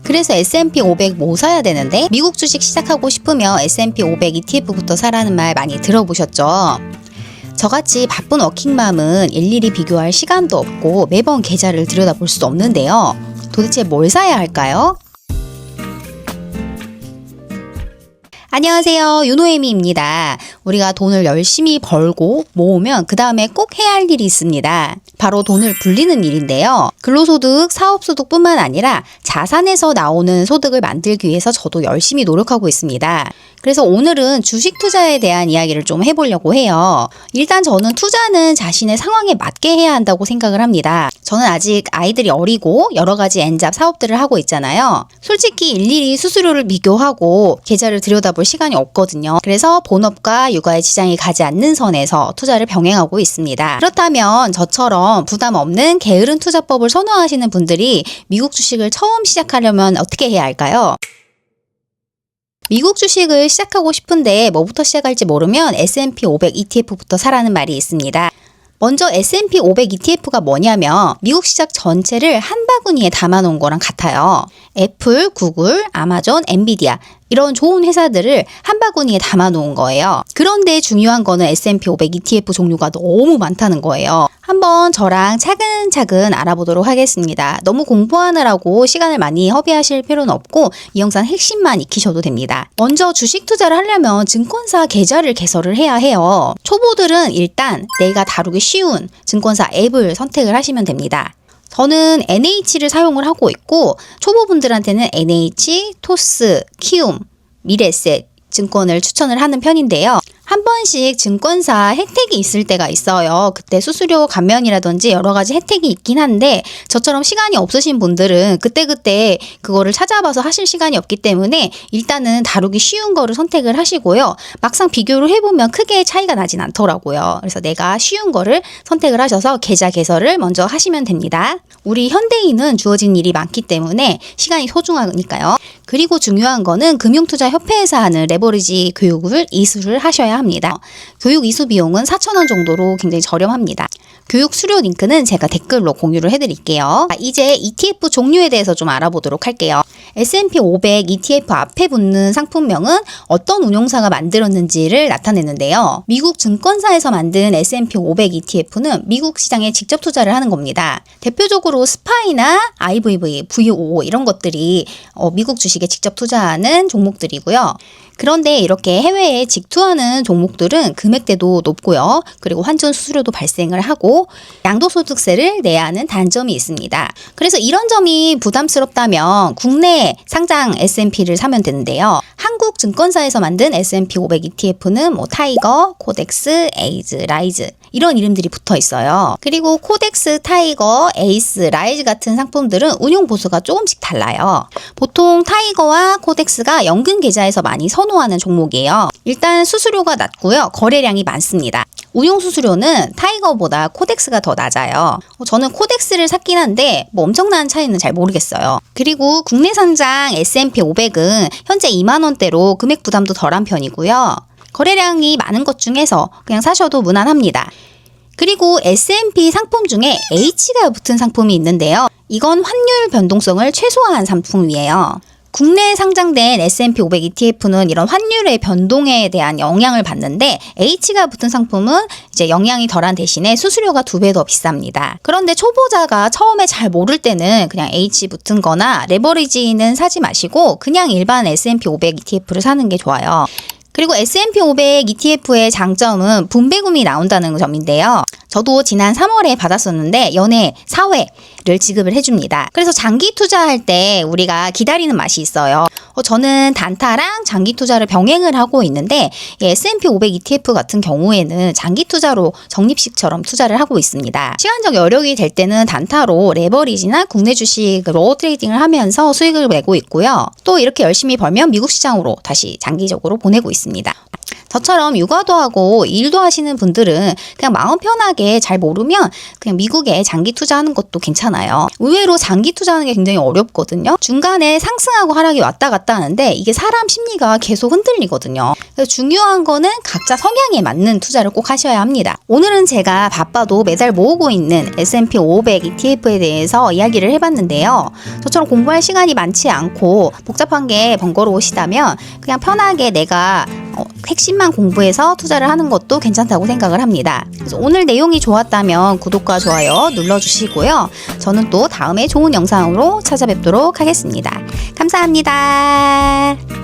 그래서 S&P 500 뭐 사야 되는데 미국 주식 시작하고 싶으면 S&P 500 ETF부터 사라는 말 많이 들어보셨죠? 저같이 바쁜 워킹맘은 일일이 비교할 시간도 없고 매번 계좌를 들여다볼 수도 없는데요. 도대체 뭘 사야 할까요? 안녕하세요. 윤호애미입니다. 우리가 돈을 열심히 벌고 모으면 그 다음에 꼭 해야 할 일이 있습니다. 바로 돈을 불리는 일인데요. 근로소득, 사업소득뿐만 아니라 자산에서 나오는 소득을 만들기 위해서 저도 열심히 노력하고 있습니다. 그래서 오늘은 주식 투자에 대한 이야기를 좀 해보려고 해요. 일단 저는 투자는 자신의 상황에 맞게 해야 한다고 생각을 합니다. 저는 아직 아이들이 어리고 여러 가지 엔잡 사업들을 하고 있잖아요. 솔직히 일일이 수수료를 비교하고 계좌를 들여다볼 시간이 없거든요. 그래서 본업과 육아에 지장이 가지 않는 선에서 투자를 병행하고 있습니다. 그렇다면 저처럼 부담 없는 게으른 투자법을 선호하시는 분들이 미국 주식을 처음 시작하려면 어떻게 해야 할까요? 미국 주식을 시작하고 싶은데 뭐부터 시작할지 모르면 S&P 500 ETF부터 사라는 말이 있습니다. 먼저 S&P 500 ETF가 뭐냐면 미국 시장 전체를 한 바구니에 담아놓은 거랑 같아요. 애플, 구글, 아마존, 엔비디아 이런 좋은 회사들을 한 바구니에 담아놓은 거예요. 그런데 중요한 거는 S&P 500 ETF 종류가 너무 많다는 거예요. 한번 저랑 차근차근 알아보도록 하겠습니다. 너무 공부하느라고 시간을 많이 허비하실 필요는 없고 이 영상 핵심만 익히셔도 됩니다. 먼저 주식 투자를 하려면 증권사 계좌를 개설을 해야 해요. 초보들은 일단 내가 다루기 쉬운 증권사 앱을 선택을 하시면 됩니다. 저는 NH를 사용을 하고 있고 초보분들한테는 NH, 토스, 키움, 미래에셋 증권을 추천을 하는 편인데요. 한 번씩 증권사 혜택이 있을 때가 있어요. 그때 수수료 감면이라든지 여러 가지 혜택이 있긴 한데 저처럼 시간이 없으신 분들은 그때그때 그거를 찾아봐서 하실 시간이 없기 때문에 일단은 다루기 쉬운 거를 선택을 하시고요. 막상 비교를 해보면 크게 차이가 나진 않더라고요. 그래서 내가 쉬운 거를 선택을 하셔서 계좌 개설을 먼저 하시면 됩니다. 우리 현대인은 주어진 일이 많기 때문에 시간이 소중하니까요. 그리고 중요한 거는 금융투자협회에서 하는 레버리지 교육을 이수를 하셔야 합니다. 교육 이수 비용은 4,000원 정도로 굉장히 저렴합니다. 교육 수료 링크는 제가 댓글로 공유를 해드릴게요. 이제 ETF 종류에 대해서 좀 알아보도록 할게요. S&P 500 ETF 앞에 붙는 상품명은 어떤 운용사가 만들었는지를 나타내는데요. 미국 증권사에서 만든 S&P 500 ETF는 미국 시장에 직접 투자를 하는 겁니다. 대표적으로 스파이나 IVV, VO 이런 것들이 미국 주식에 직접 투자하는 종목들이고요. 그런데 이렇게 해외에 직투하는 종목들은 금액대도 높고요. 그리고 환전 수수료도 발생을 하고 양도소득세를 내야 하는 단점이 있습니다. 그래서 이런 점이 부담스럽다면 국내 상장 S&P를 사면 되는데요. 한국 증권사에서 만든 S&P 500 ETF는 타이거, 코덱스, 에이즈, 라이즈 이런 이름들이 붙어 있어요. 그리고 코덱스, 타이거, 에이스, 라이즈 같은 상품들은 운용 보수가 조금씩 달라요. 보통 타이거와 코덱스가 연금 계좌에서 많이 선호하는 종목이에요. 일단 수수료가 낮고요. 거래량이 많습니다. 운용 수수료는 타이거보다 코덱스가 더 낮아요. 저는 코덱스를 샀긴 한데 엄청난 차이는 잘 모르겠어요. 그리고 국내 상장 S&P 500은 현재 2만 원대로 금액 부담도 덜한 편이고요. 거래량이 많은 것 중에서 그냥 사셔도 무난합니다. 그리고 S&P 상품 중에 H가 붙은 상품이 있는데요. 이건 환율 변동성을 최소화한 상품이에요. 국내에 상장된 S&P 500 ETF는 이런 환율의 변동에 대한 영향을 받는데 H가 붙은 상품은 이제 영향이 덜한 대신에 수수료가 2배 더 비쌉니다. 그런데 초보자가 처음에 잘 모를 때는 그냥 H 붙은 거나 레버리지는 사지 마시고 그냥 일반 S&P 500 ETF를 사는 게 좋아요. 그리고 S&P 500 ETF의 장점은 분배금이 나온다는 점인데요. 저도 지난 3월에 받았었는데 연에 4회를 지급을 해줍니다. 그래서 장기 투자할 때 우리가 기다리는 맛이 있어요. 저는 단타랑 장기 투자를 병행을 하고 있는데 S&P 500 ETF 같은 경우에는 장기 투자로 적립식처럼 투자를 하고 있습니다. 시간적 여력이 될 때는 단타로 레버리지나 국내 주식으로 트레이딩을 하면서 수익을 내고 있고요. 또 이렇게 열심히 벌면 미국 시장으로 다시 장기적으로 보내고 있습니다. 저처럼 육아도 하고 일도 하시는 분들은 그냥 마음 편하게 잘 모르면 그냥 미국에 장기 투자하는 것도 괜찮아요. 의외로 장기 투자하는 게 굉장히 어렵거든요. 중간에 상승하고 하락이 왔다 갔다 하는데 이게 사람 심리가 계속 흔들리거든요. 그래서 중요한 거는 각자 성향에 맞는 투자를 꼭 하셔야 합니다. 오늘은 제가 바빠도 매달 모으고 있는 S&P 500 ETF에 대해서 이야기를 해봤는데요. 저처럼 공부할 시간이 많지 않고 복잡한 게 번거로우시다면 그냥 편하게 내가 핵심만 공부해서 투자를 하는 것도 괜찮다고 생각을 합니다. 그래서 오늘 내용이 좋았다면 구독과 좋아요 눌러주시고요. 저는 또 다음에 좋은 영상으로 찾아뵙도록 하겠습니다. 감사합니다.